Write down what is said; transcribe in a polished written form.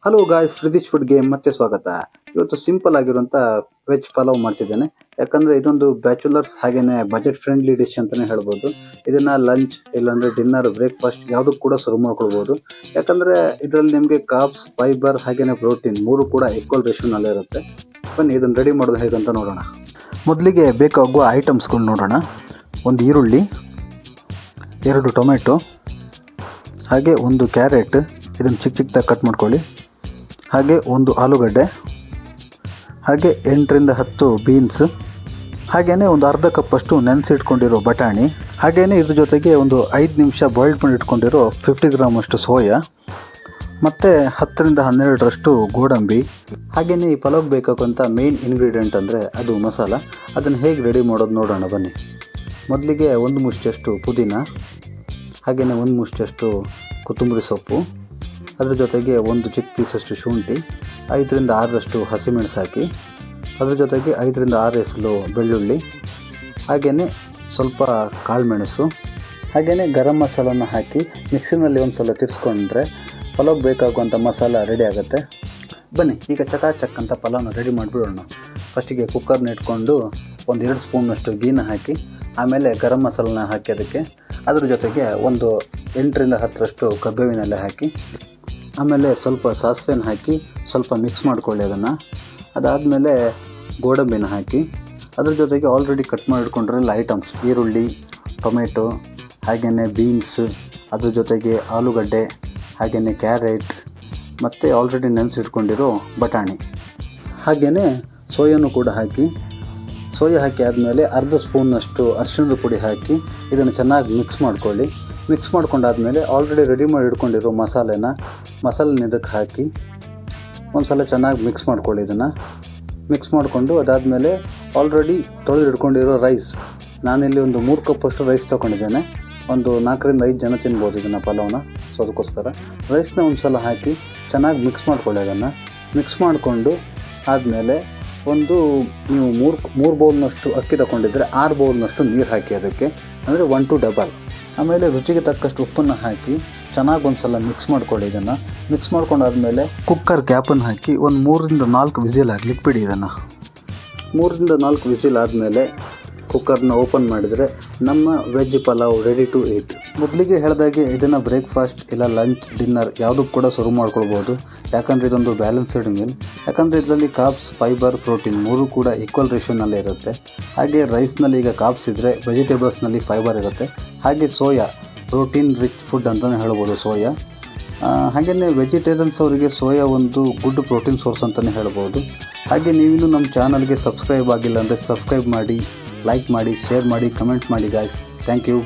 Hello guys, ರಿದಿಶ್ ಫುಡ್ಗೆ ಮತ್ತೆ ಸ್ವಾಗತ. ಇವತ್ತು ಸಿಂಪಲ್ ಆಗಿರುವಂಥ ವೆಜ್ ಪಲಾವ್ ಮಾಡ್ತಿದ್ದೇನೆ. ಯಾಕಂದರೆ ಇದೊಂದು ಬ್ಯಾಚುಲರ್ಸ್ ಹಾಗೆಯೇ ಬಜೆಟ್ ಫ್ರೆಂಡ್ಲಿ ಡಿಶ್ ಅಂತಲೇ ಹೇಳ್ಬೋದು. ಇದನ್ನು ಲಂಚ್ ಇಲ್ಲಾಂದರೆ ಡಿನ್ನರ್, ಬ್ರೇಕ್ಫಾಸ್ಟ್ ಯಾವುದಕ್ಕೂ ಕೂಡ ಸರ್ವ್ ಮಾಡ್ಕೊಳ್ಬೋದು. ಯಾಕಂದರೆ ಇದರಲ್ಲಿ ನಿಮಗೆ ಕಾರ್ಬ್ಸ್, ಫೈಬರ್ ಹಾಗೆಯೇ ಪ್ರೋಟೀನ್ ಮೂರು ಕೂಡ ಈಕ್ವಲ್ ರೇಷಿಯೋನಲ್ಲೇ ಇರುತ್ತೆ. ಬನ್ನಿ ಇದನ್ನು ರೆಡಿ ಮಾಡೋದು ಹೇಗಂತ ನೋಡೋಣ. ಮೊದಲಿಗೆ ಬೇಕಾಗುವ ಐಟಮ್ಸ್ಗಳು ನೋಡೋಣ. ಒಂದು ಈರುಳ್ಳಿ, 2 ಟೊಮೆಟೊ, ಹಾಗೆ ಒಂದು ಕ್ಯಾರೆಟ್, ಇದನ್ನು ಚಿಕ್ಕ ಚಿಕ್ಕದಾಗಿ ಕಟ್ ಮಾಡ್ಕೊಳ್ಳಿ. ಹಾಗೆ ಒಂದು ಆಲೂಗಡ್ಡೆ, ಹಾಗೆ 8ರಿಂದ 10 ಬೀನ್ಸ್, ಹಾಗೆಯೇ ಒಂದು ಅರ್ಧ ಕಪ್ಪಷ್ಟು ನೆನೆಸಿಟ್ಕೊಂಡಿರೋ ಬಟಾಣಿ, ಹಾಗೆಯೇ ಇದ್ರ ಜೊತೆಗೆ ಒಂದು 5 ನಿಮಿಷ ಬಾಯ್ಲ್ಡ್ ಮಾಡಿ ಇಟ್ಕೊಂಡಿರೋ 50 ಗ್ರಾಮಷ್ಟು ಸೋಯಾ, ಮತ್ತು 10ರಿಂದ 12ರಷ್ಟು ಗೋಡಂಬಿ. ಹಾಗೆಯೇ ಈ ಪಲಾವ್ ಬೇಕಾಗುವಂಥ ಮೇನ್ ಇಂಗ್ರೀಡಿಯೆಂಟ್ ಅಂದರೆ ಅದು ಮಸಾಲ. ಅದನ್ನು ಹೇಗೆ ರೆಡಿ ಮಾಡೋದು ನೋಡೋಣ ಬನ್ನಿ. ಮೊದಲಿಗೆ 1 ಮುಷ್ಟಿಯಷ್ಟು ಪುದೀನ, ಹಾಗೆಯೇ 1 ಮುಷ್ಟಿಯಷ್ಟು ಕೊತ್ತಂಬರಿ ಸೊಪ್ಪು, ಅದರ ಜೊತೆಗೆ ಒಂದು ಚಿಕ್ಕ ಪೀಸಷ್ಟು ಶುಂಠಿ, 5ರಿಂದ 6ರಷ್ಟು ಹಸಿಮೆಣಸು ಹಾಕಿ, ಅದರ ಜೊತೆಗೆ 5ರಿಂದ 6 ಎಸಳು ಬೆಳ್ಳುಳ್ಳಿ, ಹಾಗೆಯೇ ಸ್ವಲ್ಪ ಕಾಳುಮೆಣಸು, ಹಾಗೆಯೇ ಗರಂ ಮಸಾಲನ ಹಾಕಿ ಮಿಕ್ಸಿನಲ್ಲಿ ಒಂದು ಸಲ ತಿರ್ಸ್ಕೊಂಡ್ರೆ ಪಲಾವ್ ಬೇಕಾಗುವಂಥ ಮಸಾಲ ರೆಡಿ ಆಗುತ್ತೆ. ಬನ್ನಿ ಈಗ ಚಕಾಚಕ್ ಅಂತ ಪಲಾವ್ನ ರೆಡಿ ಮಾಡಿಬಿಡೋಣ. ಫಸ್ಟಿಗೆ ಕುಕ್ಕರ್ನ ಇಟ್ಕೊಂಡು ಒಂದು 2 ಸ್ಪೂನ್ನಷ್ಟು ಗೀನ ಹಾಕಿ, ಆಮೇಲೆ ಗರಂ ಮಸಾಲನ ಹಾಕಿ ಅದ್ರ ಜೊತೆಗೆ ಒಂದು 8ರಿಂದ 10ರಷ್ಟು ಕರ್ಬೇವಿನೆಲೆ ಹಾಕಿ, ಆಮೇಲೆ ಸ್ವಲ್ಪ ಸಾಸಿವೆನ ಹಾಕಿ ಸ್ವಲ್ಪ ಮಿಕ್ಸ್ ಮಾಡ್ಕೊಳ್ಳಿ. ಅದಾದಮೇಲೆ ಗೋಡಂಬಿನ ಹಾಕಿ, ಅದ್ರ ಜೊತೆಗೆ ಆಲ್ರೆಡಿ ಕಟ್ ಮಾಡಿಟ್ಕೊಂಡಿರಲ್ಲ ಐಟಮ್ಸ್, ಈರುಳ್ಳಿ, ಟೊಮೆಟೊ, ಹಾಗೆಯೇ ಬೀನ್ಸ್, ಅದ್ರ ಜೊತೆಗೆ ಆಲೂಗಡ್ಡೆ, ಹಾಗೆಯೇ ಕ್ಯಾರೆಟ್, ಮತ್ತು ಆಲ್ರೆಡಿ ನೆನೆಸಿಟ್ಕೊಂಡಿರೋ ಬಟಾಣಿ, ಹಾಗೆಯೇ ಸೋಯಾನು ಕೂಡ ಹಾಕಿ. ಸೋಯಾ ಹಾಕಿ ಆದಮೇಲೆ ಅರ್ಧ ಸ್ಪೂನ್ನಷ್ಟು ಅರಿಶಿಣದ ಪುಡಿ ಹಾಕಿ ಇದನ್ನು ಚೆನ್ನಾಗಿ ಮಿಕ್ಸ್ ಮಾಡ್ಕೊಳ್ಳಿ. ಮಿಕ್ಸ್ ಮಾಡ್ಕೊಂಡಾದಮೇಲೆ ಆಲ್ರೆಡಿ ರೆಡಿ ಮಾಡಿ ಇಟ್ಕೊಂಡಿರೋ ಮಸಾಲೆನ ಇದಕ್ಕೆ ಹಾಕಿ ಒಂದು ಸಲ ಚೆನ್ನಾಗಿ ಮಿಕ್ಸ್ ಮಾಡ್ಕೊಳ್ಳಿ. ಇದನ್ನು ಮಿಕ್ಸ್ ಮಾಡಿಕೊಂಡು ಅದಾದಮೇಲೆ ಆಲ್ರೆಡಿ ತೊಳೆದು ಇಟ್ಕೊಂಡಿರೋ ರೈಸ್, ನಾನಿಲ್ಲಿ ಒಂದು 3 ಕಪ್ಪಷ್ಟು ರೈಸ್ ತೊಗೊಂಡಿದ್ದೇನೆ. ಒಂದು 4ರಿಂದ 5 ಜನ ತಿನ್ಬೋದು ಇದನ್ನು ಪಲಾವ್ನ. ಸೊ ಅದಕ್ಕೋಸ್ಕರ ರೈಸ್ನ ಒಂದು ಸಲ ಹಾಕಿ ಚೆನ್ನಾಗಿ ಮಿಕ್ಸ್ ಮಾಡ್ಕೊಳ್ಳಿ. ಮಿಕ್ಸ್ ಮಾಡಿಕೊಂಡು ಆದಮೇಲೆ ನೀವು 3 ಬೌಲ್ನಷ್ಟು ಅಕ್ಕಿ ತಗೊಂಡಿದ್ದರೆ 6 ಬೌಲ್ನಷ್ಟು ನೀರು ಹಾಕಿ ಅದಕ್ಕೆ, ಅಂದರೆ 1 to ಡಬಲ್. ಆಮೇಲೆ ರುಚಿಗೆ ತಕ್ಕಷ್ಟು ಉಪ್ಪನ್ನು ಹಾಕಿ ಚೆನ್ನಾಗಿ ಒಂದು ಸಲ ಮಿಕ್ಸ್ ಮಾಡ್ಕೊಳ್ಳಿ. ಮಿಕ್ಸ್ ಮಾಡ್ಕೊಂಡಾದ್ಮೇಲೆ ಕುಕ್ಕರ್ ಕ್ಯಾಪನ್ನು ಹಾಕಿ ಒಂದು 3ರಿಂದ 4 ವಿಸಿಲ್ ಹಾಕ್ಲಿಕ್ಕೆ ಬಿಡಿ. 3ರಿಂದ 4 ವಿಸಿಲ್ ಆದಮೇಲೆ ಕುಕ್ಕರ್ನ ಓಪನ್ ಮಾಡಿದರೆ ನಮ್ಮ veg pulao ready to eat. ಮೊದಲಿಗೆ ಹೇಳಿದಾಗೆ ಇದನ್ನು ಬ್ರೇಕ್ಫಾಸ್ಟ್ ಇಲ್ಲ ಲಂಚ್, ಡಿನ್ನರ್ ಯಾವುದಕ್ಕೂ ಕೂಡ ಸರ್ವ್ ಮಾಡ್ಕೊಳ್ಬೋದು. ಯಾಕಂದರೆ ಇದೊಂದು ಬ್ಯಾಲೆನ್ಸ್ಡ್ ಮೀಲ್. ಯಾಕಂದರೆ ಇದರಲ್ಲಿ ಕಾರ್ಬ್ಸ್, ಫೈಬರ್, ಪ್ರೋಟೀನ್ ಮೂರು ಕೂಡ ಈಕ್ವಲ್ ರೇಷಿಯೋನಲ್ಲೇ ಇರುತ್ತೆ. ಹಾಗೆ ರೈಸ್ನಲ್ಲಿ ಈಗ ಕಾರ್ಬ್ಸ್ ಇದ್ದರೆ ವೆಜಿಟೇಬಲ್ಸ್ನಲ್ಲಿ ಫೈಬರ್ ಇರುತ್ತೆ. ಹಾಗೆ ಸೋಯಾ ಪ್ರೋಟೀನ್ ರಿಚ್ ಫುಡ್ ಅಂತಲೇ ಹೇಳ್ಬೋದು ಸೋಯಾ. ಹಾಗೆಯೇ ವೆಜಿಟೇರಿಯನ್ಸ್ ಅವರಿಗೆ ಸೋಯಾ ಒಂದು ಗುಡ್ ಪ್ರೋಟೀನ್ ಸೋರ್ಸ್ ಅಂತಲೇ ಹೇಳ್ಬೋದು. ಹಾಗೆ ನೀವಿನ್ನೂ ನಮ್ಮ ಚಾನಲ್ಗೆ ಸಬ್ಸ್ಕ್ರೈಬ್ ಆಗಿಲ್ಲ ಅಂದರೆ ಸಬ್ಸ್ಕ್ರೈಬ್ ಮಾಡಿ, ಲೈಕ್ ಮಾಡಿ, ಶೇರ್ ಮಾಡಿ, ಕಮೆಂಟ್ ಮಾಡಿ ಗಾಯ್ಸ್. Thank you.